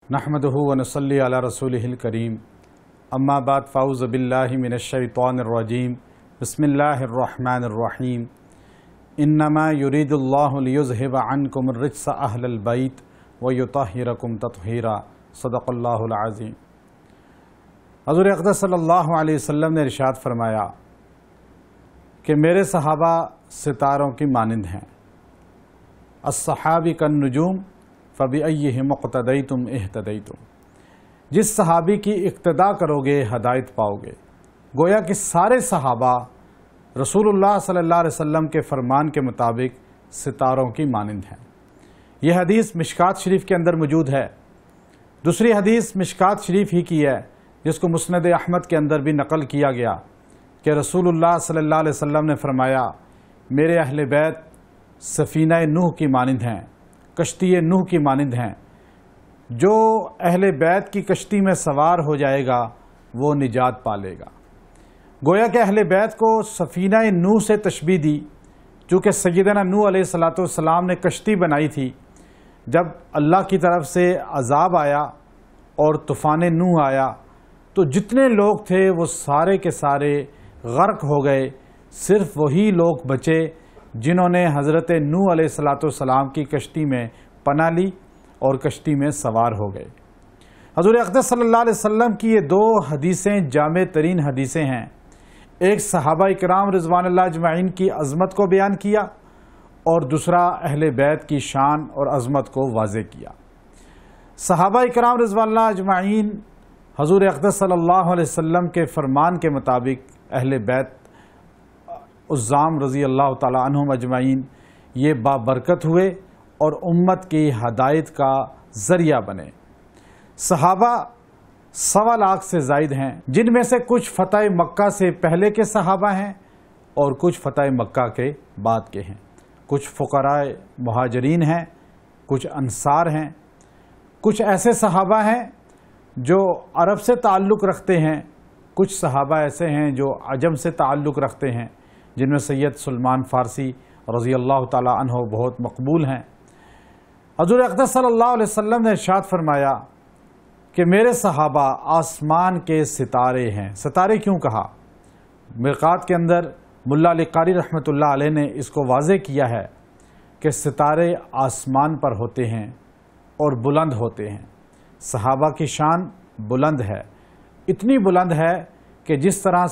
نحمدہ ونصلی علی رسولہ الکریم اما بعد فاعوذ باللہ من الشیطان الرجیم بسم اللہ الرحمن الرحیم انما یرید اللہ لیذہب عنکم الرجس اہل البیت ویطہرکم تطہیرا صدق اللہ العظیم۔ حضور اقدس صلی اللہ علیہ وسلم نے ارشاد فرمایا کہ میرے صحابہ ستاروں کی مانند ہیں، الصحابی کالنجوم فَبِأَيِّهِمْ اقْتَدَيْتُمْ اهْتَدَيْتُمْ۔ جس صحابی کی اقتداء کرو گے ہدایت پاؤ گے۔ گویا کہ سارے صحابہ رسول اللہ صلی اللہ علیہ وسلم کے فرمان کے مطابق ستاروں کی مانند ہیں۔ یہ حدیث مشکات شریف کے اندر موجود ہے۔ دوسری حدیث مشکات شریف ہی کی ہے جس کو مسند احمد کے اندر بھی نقل کیا گیا کہ رسول اللہ صلی اللہ علیہ وسلم نے فرمایا میرے اہل بیت سفینہ نوح کی مانند ہیں، کشتی نوح کی مانند ہیں۔ جو اہل بیت کی کشتی میں سوار ہو جائے گا وہ نجات پالے گا۔ گویا کہ اہل بیت کو سفینہ نوح سے تشبیہ دی، چونکہ سیدنا نوح علیہ السلام نے کشتی بنائی تھی۔ جب اللہ کی طرف سے عذاب آیا اور طوفان نوح آیا تو جتنے لوگ تھے وہ سارے کے سارے غرق ہو گئے، صرف وہی لوگ بچے جنہوں نے حضرت نوح علیہ السلام کی کشتی میں پناہ لی اور کشتی میں سوار ہو گئے۔ حضور اقدس صلی اللہ علیہ وسلم کی یہ دو حدیثیں جامع ترین حدیثیں ہیں۔ ایک صحابہ اکرام رضوان اللہ اجمعین کی عظمت کو بیان کیا اور دوسرا اہل بیت کی شان اور عظمت کو واضح کیا۔ صحابہ اکرام رضوان اللہ اجمعین حضور اقدس صلی اللہ علیہ وسلم کے فرمان کے مطابق اہل بیت عظام رضی اللہ تعالی عنہم اجمعین یہ بابرکت ہوئے اور امت کی ہدایت کا ذریعہ بنے۔ صحابہ 1.25 لاکھ سے زائد ہیں، جن میں سے کچھ فتح مکہ سے پہلے کے صحابہ ہیں اور کچھ فتح مکہ کے بعد کے ہیں۔ کچھ فقراء مہاجرین ہیں، کچھ انصار ہیں، کچھ ایسے صحابہ ہیں جو عرب سے تعلق رکھتے ہیں، کچھ صحابہ ایسے ہیں جو عجم سے تعلق رکھتے ہیں، جن میں سید سلمان فارسی رضی اللہ تعالی عنہ بہت مقبول ہیں۔ حضور اقدس صلی اللہ علیہ وسلم نے ارشاد فرمایا کہ میرے صحابہ آسمان کے ستارے ہیں۔ ستارے کیوں کہا؟ مرقات کے اندر ملا علی قاری رحمۃ اللہ علیہ نے اس کو واضح کیا ہے کہ ستارے آسمان پر ہوتے ہیں اور بلند ہوتے ہیں۔ صحابہ کی شان بلند ہے، اتنی بلند ہے کہ جس طرح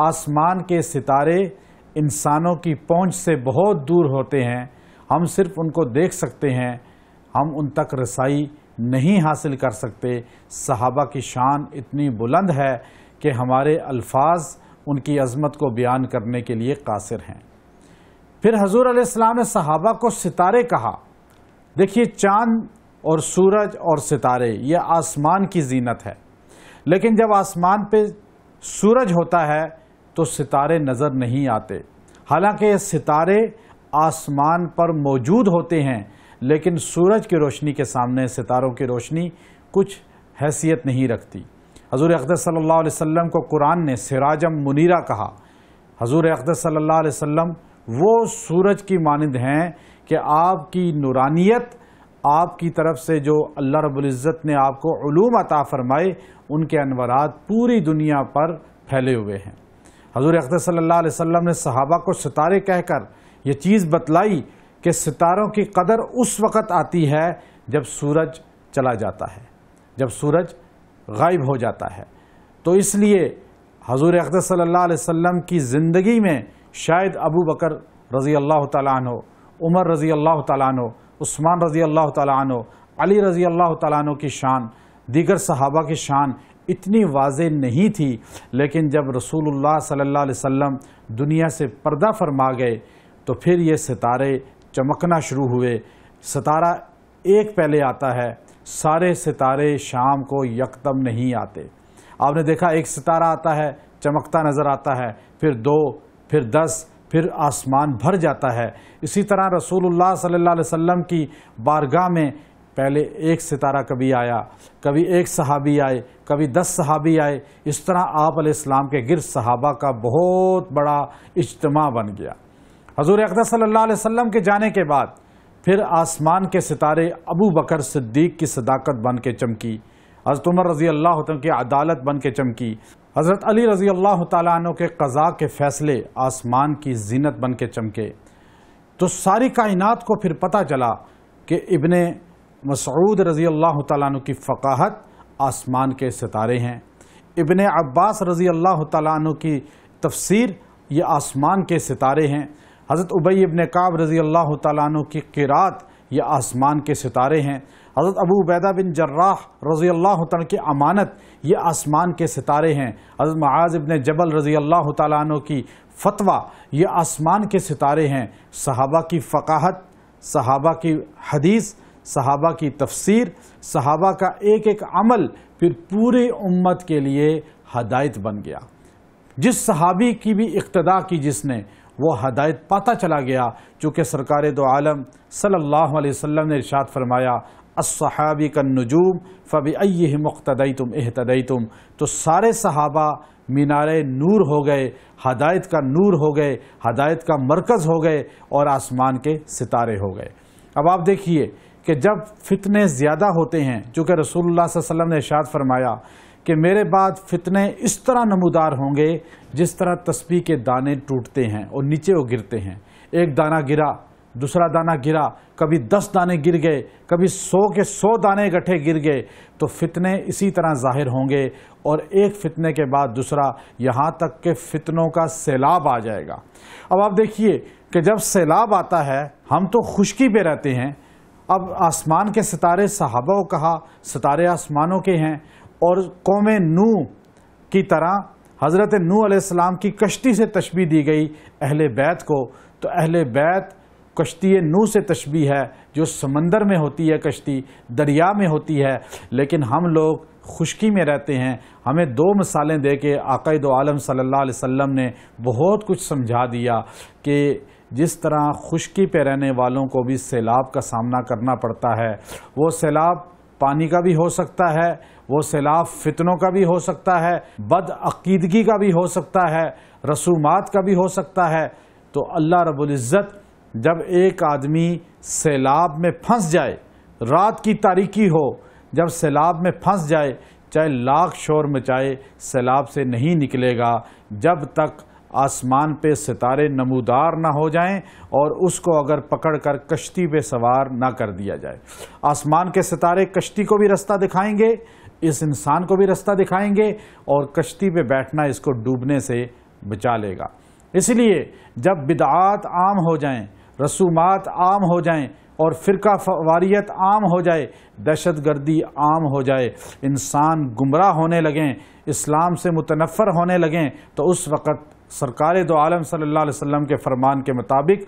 آسمان کے ستارے انسانوں کی پہنچ سے بہت دور ہوتے ہیں، ہم صرف ان کو دیکھ سکتے ہیں، ہم ان تک رسائی نہیں حاصل کر سکتے۔ صحابہ کی شان اتنی بلند ہے کہ ہمارے الفاظ ان کی عظمت کو بیان کرنے کے لیے قاصر ہیں۔ پھر حضور علیہ السلام نے صحابہ کو ستارے کہا۔ دیکھیے چاند اور سورج اور ستارے یہ آسمان کی زینت ہے، لیکن جب آسمان پہ سورج ہوتا ہے تو ستارے نظر نہیں آتے۔ حالانکہ یہ ستارے آسمان پر موجود ہوتے ہیں، لیکن سورج کی روشنی کے سامنے ستاروں کی روشنی کچھ حیثیت نہیں رکھتی۔ حضور اقدس صلی اللہ علیہ وسلم کو قرآن نے سراجم منیرہ کہا۔ حضور اقدس صلی اللہ علیہ وسلم وہ سورج کی مانند ہیں کہ آپ کی نورانیت، آپ کی طرف سے جو اللہ رب العزت نے آپ کو علوم عطا فرمائے، ان کے انوارات پوری دنیا پر پھیلے ہوئے ہیں۔ حضور اقدس صلی اللہ علیہ وسلم نے صحابہ کو ستارے کہہ کر یہ چیز بتلائی کہ ستاروں کی قدر اس وقت آتی ہے جب سورج چلا جاتا ہے، جب سورج غائب ہو جاتا ہے۔ تو اس لیے حضور اقدس صلی اللہ علیہ وسلم کی زندگی میں شاید ابو بکر رضی اللہ تعالیٰ عنہ، عمر رضی اللہ تعالیٰ عنہ، عثمان رضی اللہ تعالیٰ عنہ، علی رضی اللہ تعالیٰ عنہ کی شان، دیگر صحابہ کی شان اتنی واضح نہیں تھی، لیکن جب رسول اللہ صلی اللہ علیہ وسلم دنیا سے پردہ فرما گئے تو پھر یہ ستارے چمکنا شروع ہوئے۔ ستارہ ایک پہلے آتا ہے، سارے ستارے شام کو یکدم نہیں آتے۔ آپ نے دیکھا ایک ستارہ آتا ہے چمکتا نظر آتا ہے، پھر 2، پھر 10، پھر آسمان بھر جاتا ہے۔ اسی طرح رسول اللہ صلی اللہ علیہ وسلم کی بارگاہ میں پہلے ایک ستارہ کبھی آیا، کبھی ایک صحابی آئے، کبھی 10 صحابی آئے۔ اس طرح آپ علیہ السلام کے گرد صحابہ کا بہت بڑا اجتماع بن گیا۔ حضور اقدس صلی اللہ علیہ وسلم کے جانے کے بعد پھر آسمان کے ستارے ابو بکر صدیق کی صداقت بن کے چمکی، حضرت عمر رضی اللہ عنہ کی عدالت بن کے چمکی، حضرت علی رضی اللہ تعالیٰ عنہ کے قضاء کے فیصلے آسمان کی زینت بن کے چمکے۔ تو ساری کائنات کو پھر پتہ چلا کہ ابن مسعود رضی اللہ تعالیٰ عنہ کی فقاہت آسمان کے ستارے ہیں، ابن عباس رضی اللہ تعالیٰ عنہ کی تفسیر یہ آسمان کے ستارے ہیں، حضرت ابی ابن کعب رضی اللہ تعالیٰ عنہ کی قرات یہ آسمان کے ستارے ہیں، حضرت ابو عبیدہ بن جراح رضی اللہ تعالیٰ کی امانت یہ آسمان کے ستارے ہیں، حضرت معاذ ابن جبل رضی اللہ تعالیٰ عنہ کی فتویٰ یہ آسمان کے ستارے ہیں، صحابہ کی فقاہت، صحابہ کی حدیث، صحابہ کی تفسیر، صحابہ کا ایک ایک عمل پھر پورے امت کے لیے ہدایت بن گیا۔ جس صحابی کی بھی اقتداء کی جس نے وہ ہدایت پاتا چلا گیا، چونکہ سرکار دو عالم صلی اللہ علیہ وسلم نے ارشاد فرمایا الصحابی کالنجوم فبأیہم اقتدیتم اہتدیتم، تو سارے صحابہ مینار نور ہو گئے، ہدایت کا نور ہو گئے، ہدایت کا مرکز ہو گئے اور آسمان کے ستارے ہو گئے۔ اب آپ دیکھیے کہ جب فتنے زیادہ ہوتے ہیں، چونکہ رسول اللہ صلی اللہ علیہ وسلم نے ارشاد فرمایا کہ میرے بعد فتنے اس طرح نمودار ہوں گے جس طرح تسبیح کے دانے ٹوٹتے ہیں اور نیچے وہ گرتے ہیں، ایک دانہ گرا، دوسرا دانہ گرا، کبھی 10 دانے گر گئے، کبھی 100 کے 100 دانے گٹھے گر گئے، تو فتنے اسی طرح ظاہر ہوں گے اور ایک فتنے کے بعد دوسرا، یہاں تک کہ فتنوں کا سیلاب آ جائے گا۔ اب آپ دیکھیے کہ جب سیلاب آتا ہے ہم تو خشکی پہ رہتے ہیں، اب آسمان کے ستارے صحابہ کو کہا ستارے آسمانوں کے ہیں، اور قوم نوح کی طرح حضرت نوح علیہ السلام کی کشتی سے تشبیہ دی گئی اہل بیت کو، تو اہل بیت کشتی نوح سے تشبیہ ہے جو سمندر میں ہوتی ہے، کشتی دریا میں ہوتی ہے، لیکن ہم لوگ خشکی میں رہتے ہیں۔ ہمیں 2 مثالیں دے کے آقا دو عالم صلی اللہ علیہ وسلم نے بہت کچھ سمجھا دیا کہ جس طرح خشکی پہ رہنے والوں کو بھی سیلاب کا سامنا کرنا پڑتا ہے، وہ سیلاب پانی کا بھی ہو سکتا ہے، وہ سیلاب فتنوں کا بھی ہو سکتا ہے، بد عقیدگی کا بھی ہو سکتا ہے، رسومات کا بھی ہو سکتا ہے۔ تو اللہ رب العزت جب ایک آدمی سیلاب میں پھنس جائے، رات کی تاریکی ہو، جب سیلاب میں پھنس جائے، چاہے لاکھ شور مچائے سیلاب سے نہیں نکلے گا جب تک آسمان پہ ستارے نمودار نہ ہو جائیں اور اس کو اگر پکڑ کر کشتی پہ سوار نہ کر دیا جائے۔ آسمان کے ستارے کشتی کو بھی رستہ دکھائیں گے، اس انسان کو بھی رستہ دکھائیں گے، اور کشتی پہ بیٹھنا اس کو ڈوبنے سے بچا لے گا۔ اس لیے جب بدعات عام ہو جائیں، رسومات عام ہو جائیں اور فرقہ واریت عام ہو جائے، دہشت گردی عام ہو جائے، انسان گمراہ ہونے لگیں، اسلام سے متنفر ہونے لگیں، تو اس وقت سرکار دو عالم صلی اللہ علیہ وسلم کے فرمان کے مطابق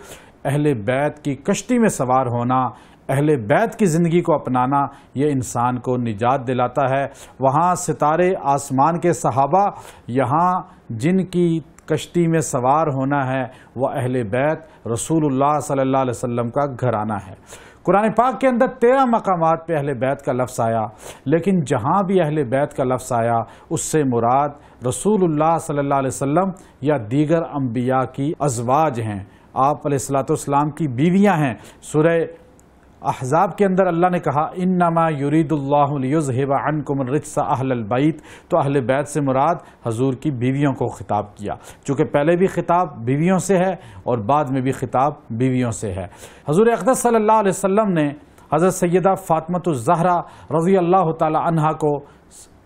اہل بیت کی کشتی میں سوار ہونا، اہل بیت کی زندگی کو اپنانا، یہ انسان کو نجات دلاتا ہے۔ وہاں ستارے آسمان کے صحابہ، یہاں جن کی کشتی میں سوار ہونا ہے وہ اہل بیت رسول اللہ صلی اللہ علیہ وسلم کا گھرانہ ہے۔ قرآن پاک کے اندر 13 مقامات پہ اہل بیت کا لفظ آیا، لیکن جہاں بھی اہل بیت کا لفظ آیا اس سے مراد رسول اللہ صلی اللہ علیہ وسلم یا دیگر انبیاء کی ازواج ہیں، آپ علیہ الصلوۃ والسلام کی بیویاں ہیں۔ سورہ احزاب کے اندر اللہ نے کہا انما یرید اللہ لیذھب عنکم الرجس اہل البیت، تو اہل بیت سے مراد حضور کی بیویوں کو خطاب کیا، چونکہ پہلے بھی خطاب بیویوں سے ہے اور بعد میں بھی خطاب بیویوں سے ہے۔ حضور اقدس صلی اللہ علیہ وسلم نے حضرت سیدہ فاطمہ الزہرا رضی اللہ تعالی عنہا کو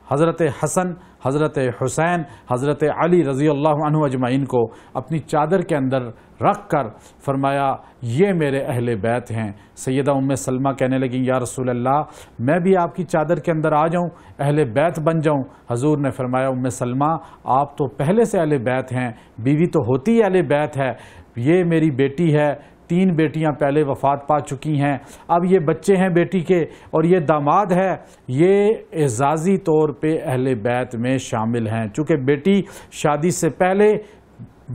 حضرت حسن، حضرت حسین، حضرت علی رضی اللہ عنہ اجمعین کو اپنی چادر کے اندر رکھ کر فرمایا یہ میرے اہل بیت ہیں۔ سیدہ ام سلمہ کہنے لگیں یا رسول اللہ میں بھی آپ کی چادر کے اندر آ جاؤں، اہل بیت بن جاؤں؟ حضور نے فرمایا ام سلمہ آپ تو پہلے سے اہل بیت ہیں، بیوی تو ہوتی اہل بیت ہے، یہ میری بیٹی ہے، 3 بیٹیاں پہلے وفات پا چکی ہیں، اب یہ بچے ہیں بیٹی کے اور یہ داماد ہے، یہ اعزازی طور پہ اہل بیت میں شامل ہیں، چونکہ بیٹی شادی سے پہلے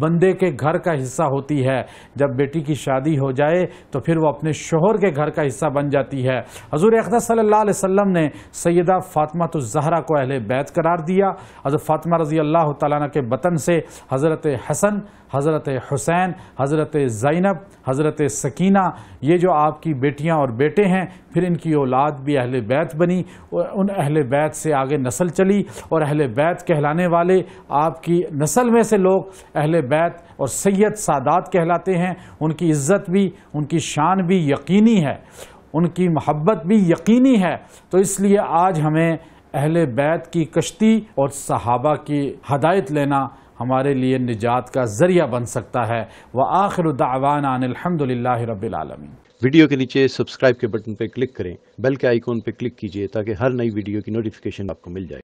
بندے کے گھر کا حصہ ہوتی ہے. جب بیٹی کی شادی ہو جائے تو پھر وہ اپنے شوہر کے گھر کا حصہ بن جاتی ہے. حضور اقدس صلی اللہ علیہ وسلم نے سیدہ فاطمہ الزہرا کو اہل بیت قرار دیا. حضرت فاطمہ رضی اللہ تعالیٰ عنہ کے بطن سے حضرت حسن، حضرت حسین، حضرت زینب، حضرت سکینہ، یہ جو آپ کی بیٹیاں اور بیٹے ہیں، پھر ان کی اولاد بھی اہل بیت بنی. ان اہل بیت سے آگے نسل چلی اور اہل بیت کہلانے والے آپ کی نسل میں سے لوگ اہل بیت اور سید سادات کہلاتے ہیں. ان کی عزت بھی، ان کی شان بھی یقینی ہے، ان کی محبت بھی یقینی ہے. تو اس لیے آج ہمیں اہل بیت کی کشتی اور صحابہ کی ہدایت لینا ہمارے لیے نجات کا ذریعہ بن سکتا ہے. وآخر دعوانا ان الحمد للہ رب العالمین. ویڈیو کے نیچے سبسکرائب کے بٹن پہ کلک کریں، بیل کے آئیکن پہ کلک کیجئے تاکہ ہر نئی ویڈیو کی نوٹیفیکیشن آپ کو مل جائے.